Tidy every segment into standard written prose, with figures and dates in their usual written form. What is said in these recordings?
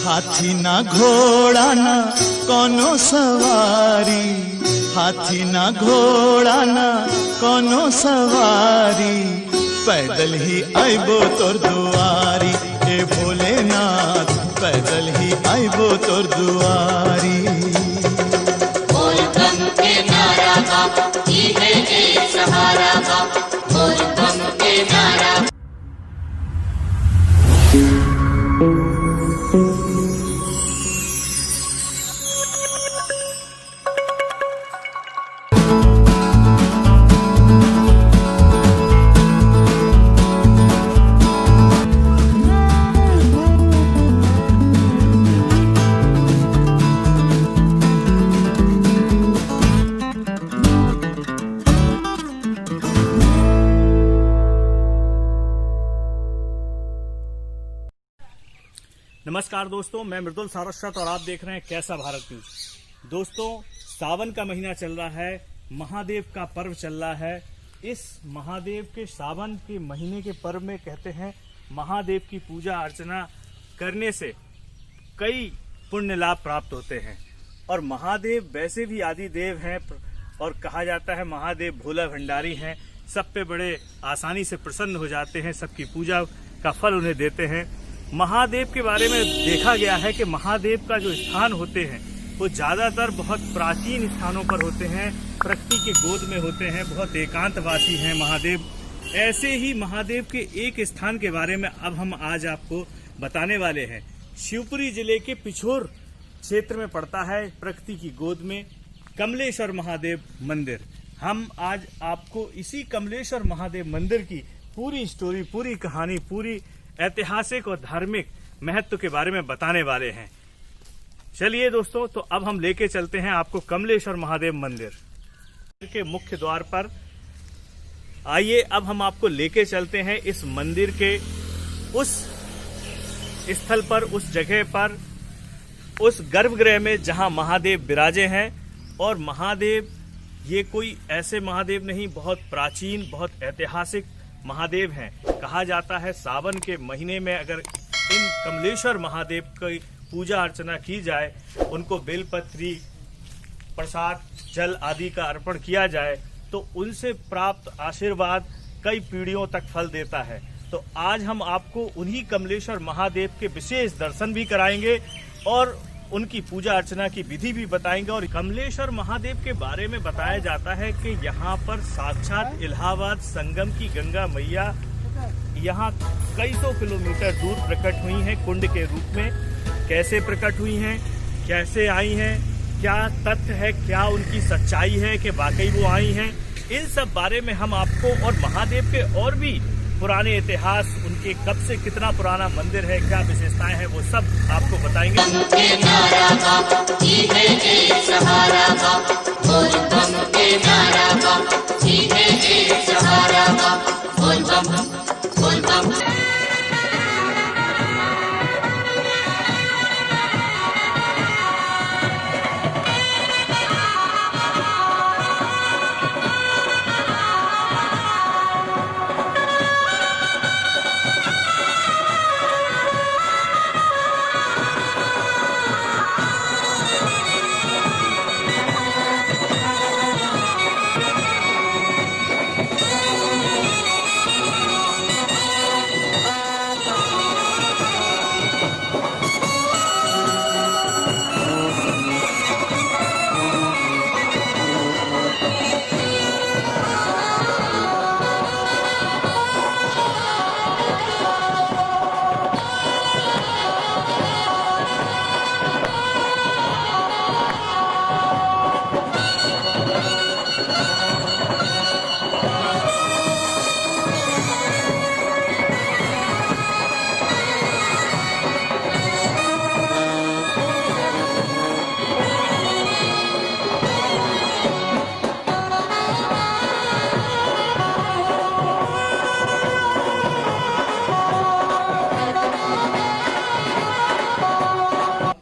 हाथी ना घोड़ा ना कोनो सवारी, हाथी ना घोड़ा ना कोनो सवारी, पैदल ही आइबो तोर दुआरी, ए भोलेनाथ पैदल ही आइबो तोर दुआरी। बोल बम के नारा बा, ई है एक सहारा बा, बोल बम के नारा। नमस्कार दोस्तों, मैं मृदुल सारस्वत और आप देख रहे हैं कैसा भारत न्यूज। दोस्तों, सावन का महीना चल रहा है, महादेव का पर्व चल रहा है। इस महादेव के सावन के महीने के पर्व में कहते हैं महादेव की पूजा अर्चना करने से कई पुण्य लाभ प्राप्त होते हैं। और महादेव वैसे भी आदि देव हैं और कहा जाता है महादेव भोला भंडारी हैं, सब पे बड़े आसानी से प्रसन्न हो जाते हैं, सबकी पूजा का फल उन्हें देते हैं। महादेव के बारे में देखा गया है कि महादेव का जो स्थान होते हैं वो ज्यादातर बहुत प्राचीन स्थानों पर होते हैं, प्रकृति के गोद में होते हैं, बहुत एकांतवासी हैं महादेव। ऐसे ही महादेव के एक स्थान के बारे में अब हम आज आपको बताने वाले हैं। शिवपुरी जिले के पिछोर क्षेत्र में पड़ता है, प्रकृति की गोद में कमलेश्वर महादेव मंदिर। हम आज आपको इसी कमलेश्वर महादेव मंदिर की पूरी स्टोरी, पूरी कहानी, पूरी ऐतिहासिक और धार्मिक महत्व के बारे में बताने वाले हैं। चलिए दोस्तों, तो अब हम लेके चलते हैं आपको कमलेश्वर महादेव मंदिर के मुख्य द्वार पर। आइए अब हम आपको लेके चलते हैं इस मंदिर के उस स्थल पर, उस जगह पर, उस गर्भगृह में जहां महादेव विराजे हैं। और महादेव ये कोई ऐसे महादेव नहीं, बहुत प्राचीन, बहुत ऐतिहासिक महादेव हैं। कहा जाता है सावन के महीने में अगर इन कमलेश्वर महादेव की पूजा अर्चना की जाए, उनको बेलपत्री, प्रसाद, जल आदि का अर्पण किया जाए तो उनसे प्राप्त आशीर्वाद कई पीढ़ियों तक फल देता है। तो आज हम आपको उन्हीं कमलेश्वर महादेव के विशेष दर्शन भी कराएंगे और उनकी पूजा अर्चना की विधि भी बताएंगे। और कमलेश्वर महादेव के बारे में बताया जाता है कि यहाँ पर साक्षात इलाहाबाद संगम की गंगा मैया यहाँ कई सौ किलोमीटर दूर प्रकट हुई हैं कुंड के रूप में। कैसे प्रकट हुई हैं, कैसे आई हैं, क्या तथ्य है, क्या उनकी सच्चाई है कि वाकई वो आई हैं, इन सब बारे में हम आपको, और महादेव के और भी पुराने इतिहास, उनके कब से कितना पुराना मंदिर है, क्या विशेषताएं हैं, वो सब आपको बताएंगे।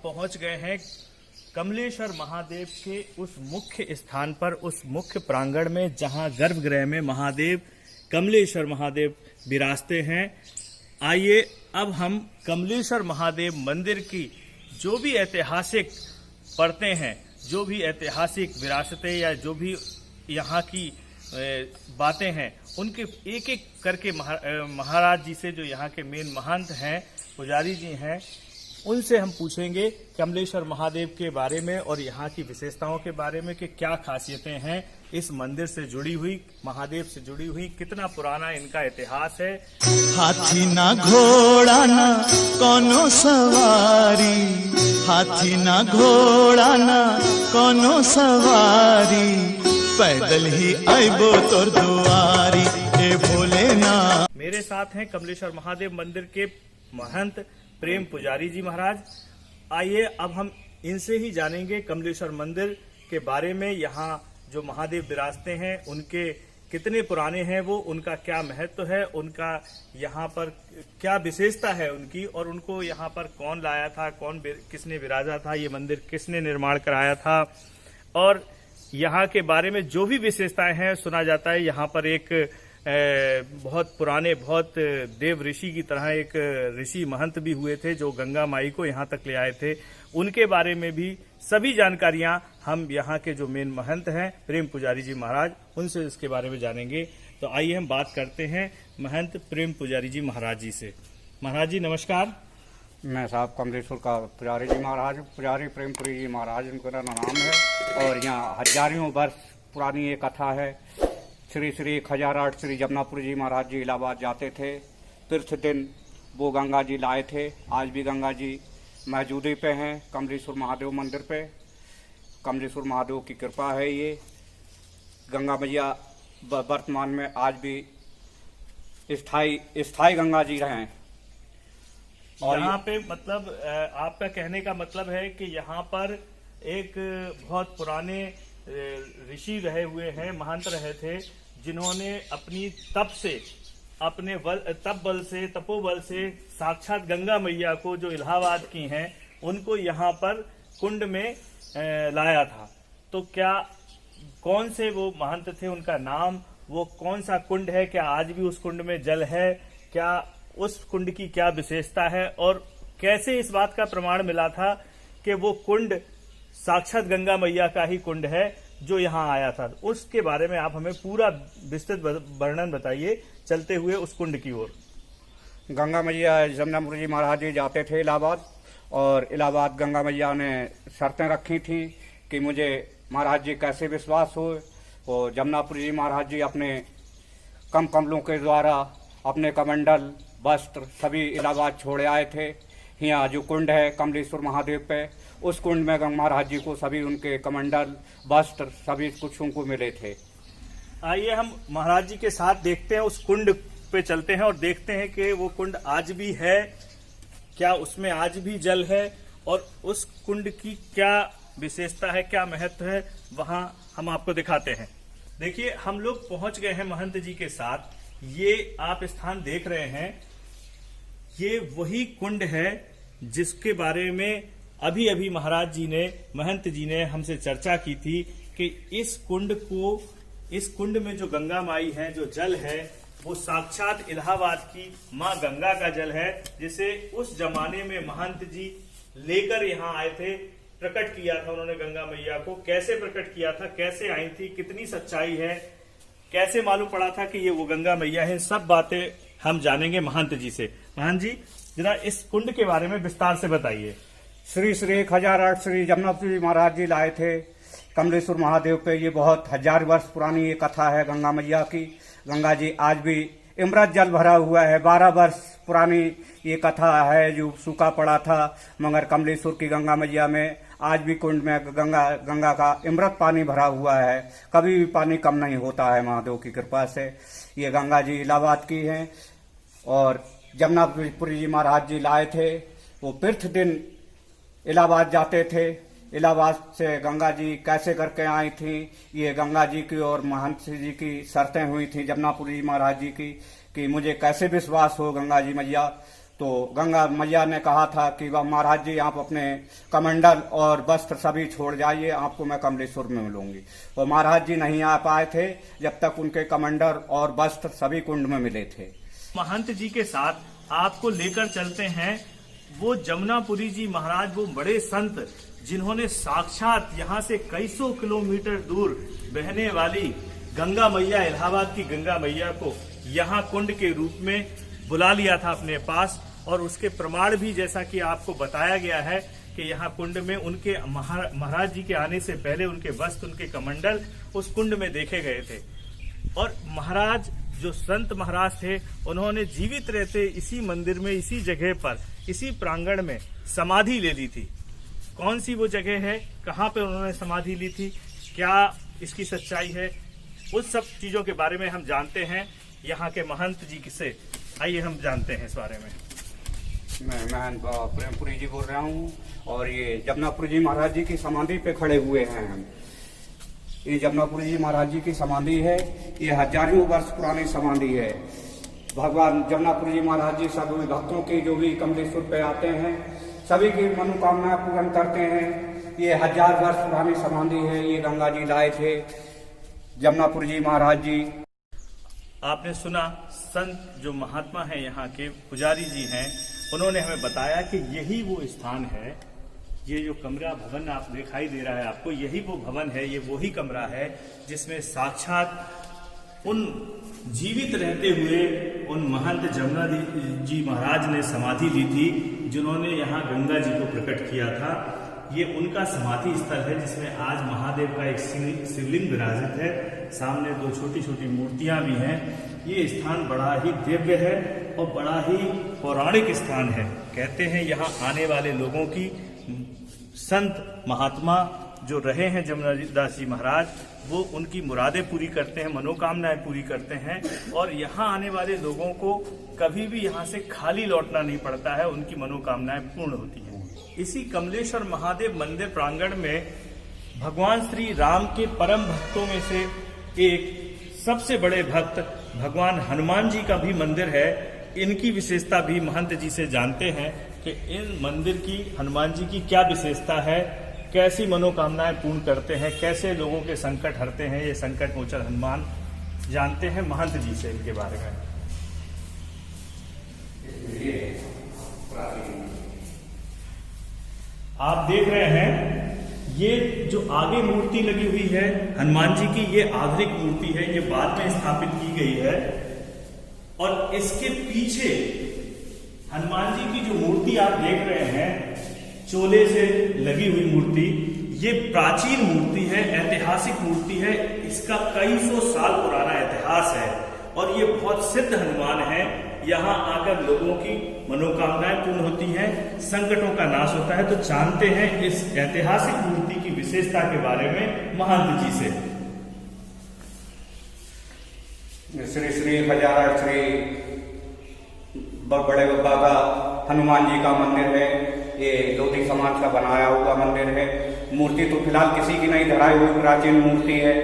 पहुंच गए हैं कमलेश्वर महादेव के उस मुख्य स्थान पर, उस मुख्य प्रांगण में जहां गर्भगृह में महादेव कमलेश्वर महादेव विराजते हैं। आइए अब हम कमलेश्वर महादेव मंदिर की जो भी ऐतिहासिक परतें हैं, जो भी ऐतिहासिक विरासतें या जो भी यहाँ की बातें हैं, उनके एक एक करके महाराज जी से, जो यहाँ के मेन महंत हैं, पुजारी जी हैं, उनसे हम पूछेंगे कमलेश्वर महादेव के बारे में और यहाँ की विशेषताओं के बारे में कि क्या खासियतें हैं इस मंदिर से जुड़ी हुई, महादेव से जुड़ी हुई, कितना पुराना इनका इतिहास है। हाथी ना घोड़ा ना कोनो सवारी, हाथी ना घोड़ा ना कोनो सवारी, पैदल ही आइबो तोर दुआरी ए भोलेनाथ। मेरे साथ हैं कमलेश्वर महादेव मंदिर के महंत प्रेम पुजारी जी महाराज। आइए अब हम इनसे ही जानेंगे कमलेश्वर मंदिर के बारे में, यहाँ जो महादेव विरासतें हैं उनके कितने पुराने हैं वो, उनका क्या महत्व है, उनका यहाँ पर क्या विशेषता है उनकी, और उनको यहाँ पर कौन लाया था, किसने विराजा था, ये मंदिर किसने निर्माण कराया था, और यहाँ के बारे में जो भी विशेषताएं हैं। सुना जाता है यहाँ पर एक बहुत पुराने, बहुत देव ऋषि की तरह एक ऋषि महंत भी हुए थे जो गंगा माई को यहाँ तक ले आए थे। उनके बारे में भी सभी जानकारियां हम यहाँ के जो मेन महंत हैं प्रेम पुजारी जी महाराज, उनसे इसके बारे में जानेंगे। तो आइए हम बात करते हैं महंत प्रेम पुजारी जी महाराज जी से। महाराज जी नमस्कार। मैं साहब कमलेश्वर का पुजारी जी महाराज, पुजारी प्रेमपुरी जी महाराज इनका नाम है। और यहाँ हजारों वर्ष पुरानी एक कथा है। श्री श्री 1008 श्री जमुनापुरी जी महाराज जी इलाहाबाद जाते थे, तीर्थ दिन वो गंगा जी लाए थे। आज भी गंगा जी मौजूदगी पे हैं कमलेश्वर महादेव मंदिर पे। कमलेश्वर महादेव की कृपा है। ये गंगा मैया वर्तमान में आज भी स्थायी गंगा जी रहे। और यहाँ पे मतलब आपका कहने का मतलब है कि यहाँ पर एक बहुत पुराने ऋषि रहे हुए हैं, महंत रहे थे, जिन्होंने अपनी तपोबल से साक्षात गंगा मैया को, जो इलाहाबाद की हैं, उनको यहाँ पर कुंड में लाया था। तो क्या कौन से वो महंत थे, उनका नाम, वो कौन सा कुंड है, क्या आज भी उस कुंड में जल है, क्या उस कुंड की क्या विशेषता है, और कैसे इस बात का प्रमाण मिला था कि वो कुंड साक्षात गंगा मैया का ही कुंड है जो यहाँ आया था, उसके बारे में आप हमें पूरा विस्तृत वर्णन बताइए, चलते हुए उस कुंड की ओर। गंगा मैया जमुनापुरी जी महाराज जी जाते थे इलाहाबाद, और इलाहाबाद गंगा मैया ने शर्तें रखी थी कि मुझे महाराज जी कैसे विश्वास हो। और जमुनापुरी जी महाराज जी अपने कमलों के द्वारा अपने कमंडल, वस्त्र सभी इलाहाबाद छोड़े आए थे। यहाँ जो कुंड है कमलेश्वर महादेव पे, उस कुंड में गंगा महाराज जी को सभी उनके कमंडल, वस्त्र सभी कुछ उनको मिले थे। आइए हम महाराज जी के साथ देखते हैं, उस कुंड पे चलते हैं और देखते हैं कि वो कुंड आज भी है, क्या उसमें आज भी जल है, और उस कुंड की क्या विशेषता है, क्या महत्व है, वहां हम आपको दिखाते हैं। देखिए हम लोग पहुंच गए हैं महंत जी के साथ। ये आप स्थान देख रहे हैं, ये वही कुंड है जिसके बारे में अभी अभी महाराज जी ने, महंत जी ने हमसे चर्चा की थी कि इस कुंड में जो गंगा माई है, जो जल है, वो साक्षात इलाहाबाद की माँ गंगा का जल है, जिसे उस जमाने में महंत जी लेकर यहाँ आए थे। प्रकट किया था उन्होंने गंगा मैया को। कैसे प्रकट किया था, कैसे आई थी, कितनी सच्चाई है, कैसे मालूम पड़ा था कि ये वो गंगा मैया है, सब बातें हम जानेंगे महंत जी से। महंत जी जरा इस कुंड के बारे में विस्तार से बताइए। श्री श्री 1008 श्री जमुनापुरी महाराज जी लाए थे कमलेश्वर महादेव पे। ये बहुत 1000 वर्ष पुरानी ये कथा है गंगा मैया की। गंगा जी आज भी अमृत जल भरा हुआ है। 12 वर्ष पुरानी ये कथा है जो सूखा पड़ा था, मगर कमलेश्वर की गंगा मैया में आज भी कुंड में गंगा का अमृत पानी भरा हुआ है। कभी भी पानी कम नहीं होता है महादेव की कृपा से। ये गंगा जी इलाहाबाद की हैं और जमुनापुरी जी महाराज जी लाए थे। वो तीर्थ दिन इलाहाबाद जाते थे। इलाहाबाद से गंगा जी कैसे करके आई थी, ये गंगा जी की और महंत जी की शर्तें हुई थी जमुनापुरी जी महाराज जी की कि मुझे कैसे विश्वास हो गंगा जी मैया। तो गंगा मैया ने कहा था कि वह महाराज जी आप अपने कमंडल और वस्त्र सभी छोड़ जाइए, आपको मैं कमलेश्वर में मिलूंगी। और महाराज जी नहीं आ पाए थे जब तक उनके कमंडल और वस्त्र सभी कुंड में मिले थे। महंत जी के साथ आपको लेकर चलते हैं वो जमुनापुरी जी महाराज, वो बड़े संत जिन्होंने साक्षात यहाँ से कई सौ किलोमीटर दूर बहने वाली गंगा मैया, इलाहाबाद की गंगा मैया को यहाँ कुंड के रूप में बुला लिया था अपने पास। और उसके प्रमाण भी जैसा कि आपको बताया गया है कि यहाँ कुंड में उनके महाराज जी के आने से पहले उनके वस्त्र, उनके कमंडल उस कुंड में देखे गए थे। और महाराज, जो संत महाराज थे, उन्होंने जीवित रहते इसी मंदिर में, इसी जगह पर, इसी प्रांगण में समाधि ले ली थी। कौन सी वो जगह है, कहाँ पे उन्होंने समाधि ली थी, क्या इसकी सच्चाई है, उस सब चीजों के बारे में हम जानते हैं यहाँ के महंत जी से। आइए हम जानते हैं इस बारे में। मैं महंत प्रेमपुरी जी बोल रहा हूँ और ये जमुनापुरी जी महाराज जी की समाधि पे खड़े हुए हैं हम। ये जमुनापुरी जी महाराज जी की समाधि है, ये हजारों वर्ष पुरानी समाधि है। भगवान जमुनापुरी जी महाराज जी सभी भक्तों की जो भी कमलेश्वर पे आते हैं सभी की मनोकामना पूर्ण करते हैं। ये 1000 वर्ष पुरानी समाधि है, ये गंगा जी लाए थे जमुनापुरी जी महाराज जी। आपने सुना, संत जो महात्मा हैं, यहाँ के पुजारी जी हैं, उन्होंने हमें बताया कि यही वो स्थान है। ये जो कमरा भवन आप दिखाई दे रहा है आपको, यही वो भवन है, ये वही कमरा है जिसमें साक्षात उन जीवित रहते हुए उन महंत जमुना जी महाराज ने समाधि ली थी, जिन्होंने यहाँ गंगा जी को प्रकट किया था। ये उनका समाधि स्थल है जिसमें आज महादेव का एक शिवलिंग विराजित है। सामने 2 छोटी छोटी मूर्तियां भी हैं। ये स्थान बड़ा ही दिव्य है और बड़ा ही पौराणिक स्थान है। कहते हैं यहाँ आने वाले लोगों की, संत महात्मा जो रहे हैं जमुनादास जी महाराज, वो उनकी मुरादें पूरी करते हैं, मनोकामनाएं पूरी करते हैं। और यहाँ आने वाले लोगों को कभी भी यहाँ से खाली लौटना नहीं पड़ता है, उनकी मनोकामनाएं पूर्ण होती हैं। इसी कमलेश्वर महादेव मंदिर प्रांगण में भगवान श्री राम के परम भक्तों में से एक सबसे बड़े भक्त भगवान हनुमान जी का भी मंदिर है। इनकी विशेषता भी महंत जी से जानते हैं कि इन मंदिर की, हनुमान जी की क्या विशेषता है, कैसी मनोकामनाएं पूर्ण करते हैं, कैसे लोगों के संकट हरते हैं ये संकट मोचन हनुमान। जानते हैं महंत जी से इनके बारे में। आप देख रहे हैं ये जो आगे मूर्ति लगी हुई है हनुमान जी की, ये आधुनिक मूर्ति है, ये बाद में स्थापित की गई है। और इसके पीछे हनुमान जी की जो मूर्ति आप देख रहे हैं, चोले से लगी हुई मूर्ति, ये प्राचीन मूर्ति है, ऐतिहासिक मूर्ति है। इसका कई सौ साल पुराना इतिहास है और ये बहुत सिद्ध हनुमान है। यहाँ आकर लोगों की मनोकामनाएं पूर्ण होती हैं, संकटों का नाश होता है। तो जानते हैं इस ऐतिहासिक मूर्ति की विशेषता के बारे में महंत जी से। श्री श्री हजारा श्री बड़े बाबा का हनुमान जी का मंदिर है। ये लोधी समाज का बनाया हुआ मंदिर है। मूर्ति तो फिलहाल किसी की नहीं धराई हुई प्राचीन मूर्ति है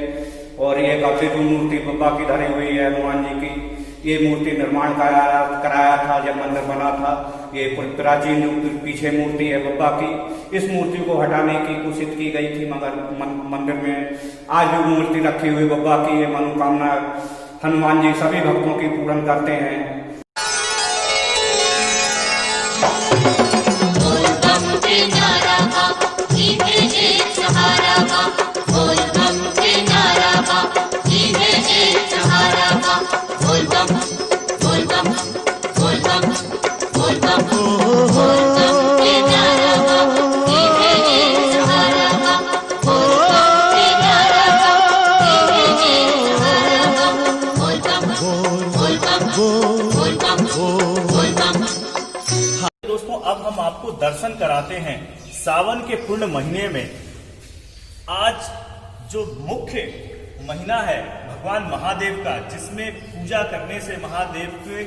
और ये कब्जे की मूर्ति बाबा की धरी हुई है हनुमान जी की। ये मूर्ति निर्माण कराया था जब मंदिर बना था। ये प्राचीन जो पीछे मूर्ति है बाबा की, इस मूर्ति को हटाने की कोशिश की गई थी, मगर मंदिर में आज जो मूर्ति रखी हुई बाबा की, ये मनोकामना हनुमान जी सभी भक्तों की पूर्ण करते हैं। दोस्तों, अब हम आपको दर्शन कराते हैं सावन के पूर्ण महीने में। आज जो मुख्य महीना है भगवान महादेव का, जिसमें पूजा करने से, महादेव के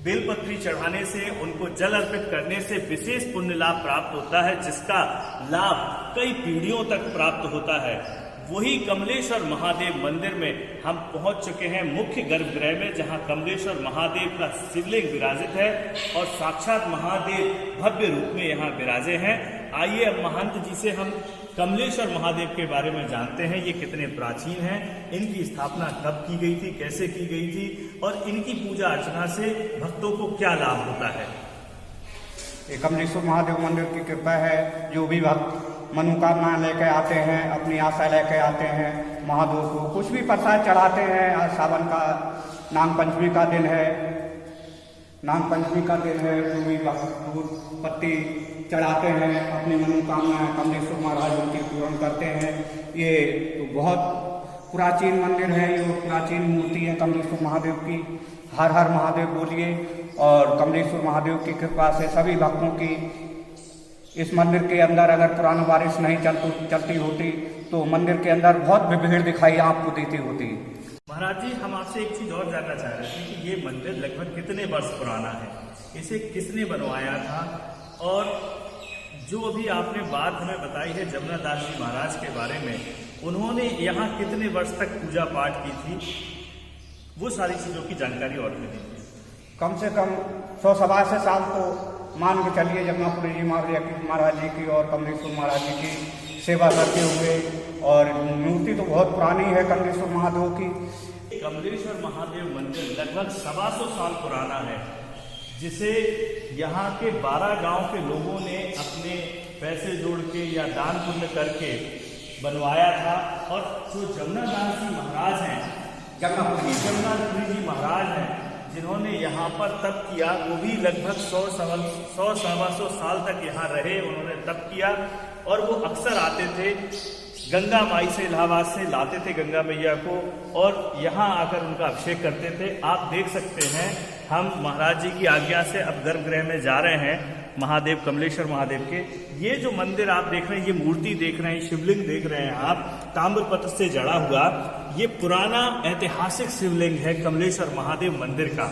बेलपत्री चढ़ाने से, उनको जल अर्पित करने से विशेष पुण्य लाभ प्राप्त होता है, जिसका लाभ कई पीढ़ियों तक प्राप्त होता है। वही कमलेश्वर महादेव मंदिर में हम पहुंच चुके हैं, मुख्य गर्भगृह में, जहां कमलेश्वर महादेव का शिवलिंग विराजित है और साक्षात महादेव भव्य रूप में यहाँ विराजे हैं। आइए अब महंत जी से हम कमलेश्वर महादेव के बारे में जानते हैं। ये कितने प्राचीन हैं, इनकी स्थापना कब की गई थी, कैसे की गई थी और इनकी पूजा अर्चना से भक्तों को क्या लाभ होता है। ये कमलेश्वर महादेव मंदिर की कृपा है। जो भी भक्त मनोकामना लेके आते हैं, अपनी आशा लेके आते हैं, महादेव को कुछ भी प्रसाद चढ़ाते हैं। आज सावन का नाग पंचमी का दिन है, नाग पंचमी का दिन है। जो भी भक्त दूध पत्ती चढ़ाते हैं, अपनी मनोकामना कमलेश्वर महाराज उनकी पूर्ण करते हैं। ये तो बहुत प्राचीन मंदिर है, ये प्राचीन मूर्ति है कमलेश्वर महादेव की। हर हर महादेव बोलिए। और कमलेश्वर महादेव की कृपा से सभी भक्तों की इस मंदिर के अंदर अगर पुराना बारिश नहीं चलती होती तो मंदिर के अंदर बहुत भीड़ दिखाई आपको देती होती। महाराज जी, हम आपसे एक चीज और जानना चाह रहे थे कि ये मंदिर लगभग कितने वर्ष पुराना है, इसे किसने बनवाया था, और जो अभी आपने बात हमें बताई है जमुना दास जी महाराज के बारे में, उन्होंने यहाँ कितने वर्ष तक पूजा पाठ की थी, वो सारी चीजों की जानकारी और भी दीजिए। कम से कम 100-125 साल तो मान के चलिए जमुनापुरी जी महाराज जी की और कमलेश्वर महाराज जी की सेवा करते हुए। और मूर्ति तो बहुत पुरानी है कमलेश्वर महादेव की। कमलेश्वर महादेव मंदिर लगभग 125 साल पुराना है, जिसे यहाँ के 12 गांव के लोगों ने अपने पैसे जोड़ के या दान पुण्य करके बनवाया था। और जो जमुना दास जी महाराज हैं, जमुनापुरी जी महाराज हैं, जिन्होंने यहाँ पर तप किया, वो भी लगभग 100-125 साल तक यहाँ रहे। उन्होंने तप किया और वो अक्सर आते थे गंगा माई से, इलाहाबाद से लाते थे गंगा मैया को और यहाँ आकर उनका अभिषेक करते थे। आप देख सकते हैं, हम महाराज जी की आज्ञा से अब गर्भगृह में जा रहे हैं महादेव, कमलेश्वर महादेव के। ये जो मंदिर आप देख रहे हैं, ये मूर्ति देख रहे हैं, शिवलिंग देख रहे हैं आप, ताम्रपत्र से जड़ा हुआ, ये पुराना ऐतिहासिक शिवलिंग है कमलेश्वर महादेव मंदिर का,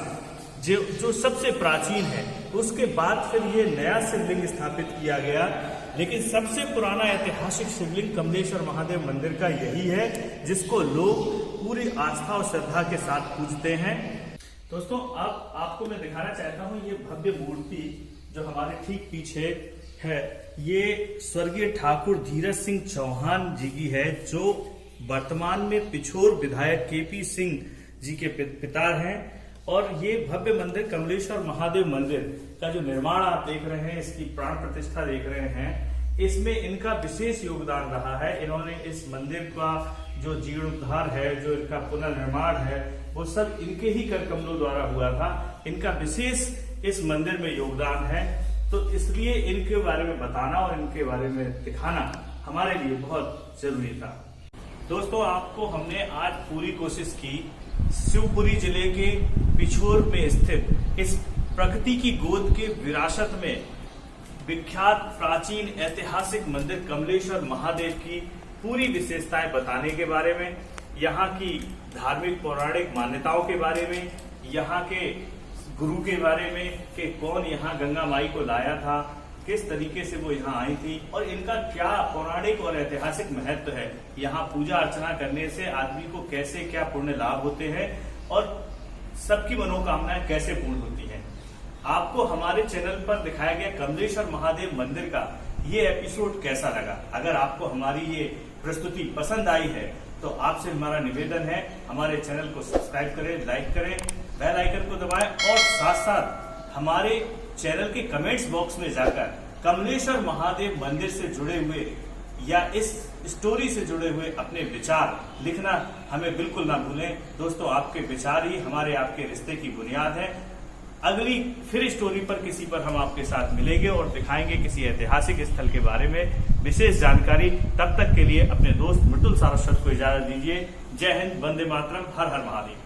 जो सबसे प्राचीन है। उसके बाद फिर ये नया शिवलिंग स्थापित किया गया, लेकिन सबसे पुराना ऐतिहासिक शिवलिंग कमलेश्वर महादेव मंदिर का यही है, जिसको लोग पूरी आस्था और श्रद्धा के साथ पूजते हैं। दोस्तों, अब आपको मैं दिखाना चाहता हूँ ये भव्य मूर्ति जो हमारे ठीक पीछे है, ये स्वर्गीय ठाकुर धीरज सिंह चौहान जी की है, जो वर्तमान में पिछोर विधायक केपी सिंह जी के पिता हैं। और ये भव्य मंदिर कमलेश्वर महादेव मंदिर का जो निर्माण आप देख रहे हैं, इसकी प्राण प्रतिष्ठा देख रहे हैं, इसमें इनका विशेष योगदान रहा है। इन्होंने इस मंदिर का जो जीर्णोद्धार है, जो इनका पुनर्निर्माण है, वो सब इनके ही कर कमलों द्वारा हुआ था। इनका विशेष इस मंदिर में योगदान है, तो इसलिए इनके बारे में बताना और इनके बारे में दिखाना हमारे लिए बहुत जरूरी था। दोस्तों, आपको हमने आज पूरी कोशिश की शिवपुरी जिले के पिछोर में स्थित इस प्रकृति की गोद के विरासत में विख्यात प्राचीन ऐतिहासिक मंदिर कमलेश्वर महादेव की पूरी विशेषताएं बताने के बारे में, यहाँ की धार्मिक पौराणिक मान्यताओं के बारे में, यहाँ के गुरु के बारे में कि कौन यहाँ गंगा माई को लाया था, किस तरीके से वो यहाँ आई थी और इनका क्या पौराणिक और ऐतिहासिक महत्व है। यहाँ पूजा अर्चना करने से आदमी को कैसे क्या पुण्य लाभ होते हैं और सबकी मनोकामनाएं कैसे पूर्ण होती हैं। आपको हमारे चैनल पर दिखाया गया कमलेश्वर महादेव मंदिर का ये एपिसोड कैसा लगा? अगर आपको हमारी ये प्रस्तुति पसंद आई है तो आपसे हमारा निवेदन है, हमारे चैनल को सब्सक्राइब करें, लाइक करें, बेल आइकन को दबाएं और साथ साथ हमारे चैनल के कमेंट्स बॉक्स में जाकर कमलेश्वर महादेव मंदिर से जुड़े हुए या इस स्टोरी से जुड़े हुए अपने विचार लिखना हमें बिल्कुल ना भूलें। दोस्तों, आपके विचार ही हमारे आपके रिश्ते की बुनियाद है। अगली फिर स्टोरी पर किसी पर हम आपके साथ मिलेंगे और दिखाएंगे किसी ऐतिहासिक स्थल के बारे में विशेष जानकारी। तब तक के लिए अपने दोस्त मृदुल सारस्वत को इजाजत दीजिए। जय हिंद, वंदे मातरम, हर हर महादेव।